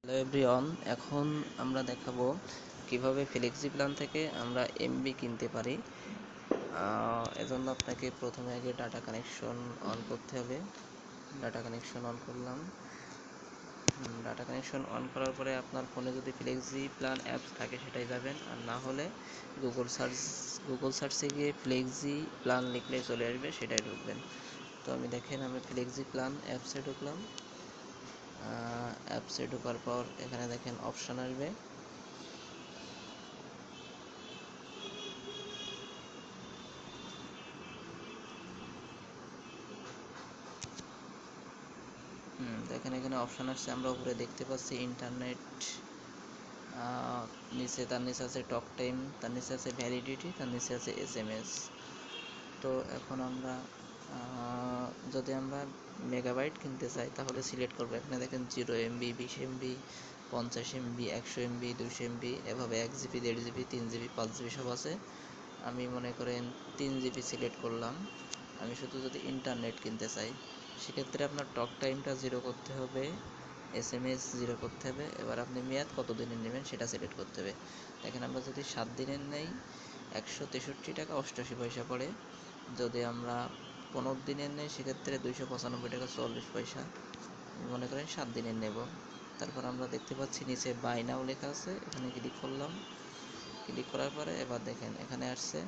Hello everyone, এখন আমরা দেখাবো কিভাবে ফ্লেক্সি প্ল্যান থেকে আমরা এমবি কিনতে পারি। এজন্য আপনাকে প্রথমে আগে ডাটা কানেকশন অন করতে হবে। ডাটা কানেকশন অন করলাম। ডাটা কানেকশন অন করার পরে আপনার ফোনে যদি ফ্লেক্সি প্ল্যান অ্যাপস থাকে সেটাই যাবেন, আর না হলে গুগল সার্চে গিয়ে ফ্লেক্সি প্ল্যান লিখলে চলে আসবে, সেটাই ঢুকবেন। তো আমি ফ্লেক্সি প্ল্যান অ্যাপসে ঢুকলাম। অ্যাপসে ঢোকার পর এখানে দেখেন অপশান আসবে। দেখেন এখানে অপশান আসছে, আমরা উপরে দেখতে পাচ্ছি ইন্টারনেট, তার নিচে আছে টক টাইম, তার নিচে আছে ভ্যালিডিটি, তার নিচে আছে এসএমএস। তো এখন আমরা যদি আমরা মেগাবাইট কিনতে চাই তাহলে সিলেক্ট করবো। এখানে দেখেন 0 MB, 20 MB, 50 MB, 100 MB, 200 MB, এভাবে 1 GB, 1.5 GB, 3 GB, 5 GB সব আছে। আমি মনে করেন 3 GB সিলেক্ট করলাম। আমি শুধু যদি ইন্টারনেট কিনতে চাই সেক্ষেত্রে আপনার টক টাইমটা 0 করতে হবে, এসএমএস 0 করতে হবে। এবার আপনি মেয়াদ কত দিনের নেবেন সেটা সিলেক্ট করতে হবে। দেখেন আমরা যদি 7 দিনের নেই 163 টাকা 88 পয়সা পড়ে। যদি আমরা 15 দিনের নেই সেক্ষেত্রে 295 টাকা 44 পয়সা। মনে করেন 7 দিনের নেব। তারপর আমরা দেখতে পাচ্ছি নিচে বাই নাও লেখা আছে, এখানে ক্লিক করলাম। ক্লিক করার পরে এবার দেখেন এখানে আসছে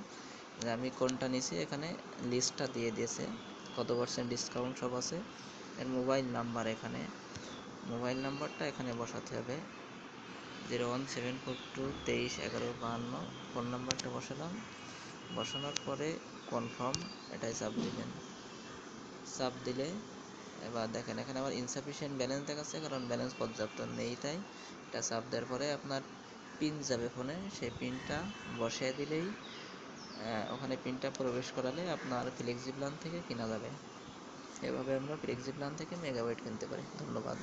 যে আমি কোনটা নিছি, এখানে লিস্টটা দিয়ে দিয়েছে, কত পার্সেন্ট ডিসকাউন্ট সব আছে। এর মোবাইল নাম্বারটা এখানে বসাতে হবে, 01742231152। ফোন নাম্বারটা বসালাম। বসানোর পরে কনফার্ম, এটাই চাপ দিবেন। চাপ দিলে এবার দেখেন এখানে আমার ইনসাফিসিয়েন্ট ব্যালেন্স দেখাচ্ছে, কারণ ব্যালেন্স পর্যাপ্ত নেই, তাই এটা চাপ দেওয়ার পরে আপনার পিন যাবে ফোনে, সেই পিনটা বসিয়ে দিলেই ওখানে পিনটা প্রবেশ করালে আপনার ফ্লেক্সি প্ল্যান থেকে কেনা যাবে। এভাবে আমরা ফ্লেক্সি প্ল্যান থেকে মেগাবাইট কিনতে পারি। ধন্যবাদ।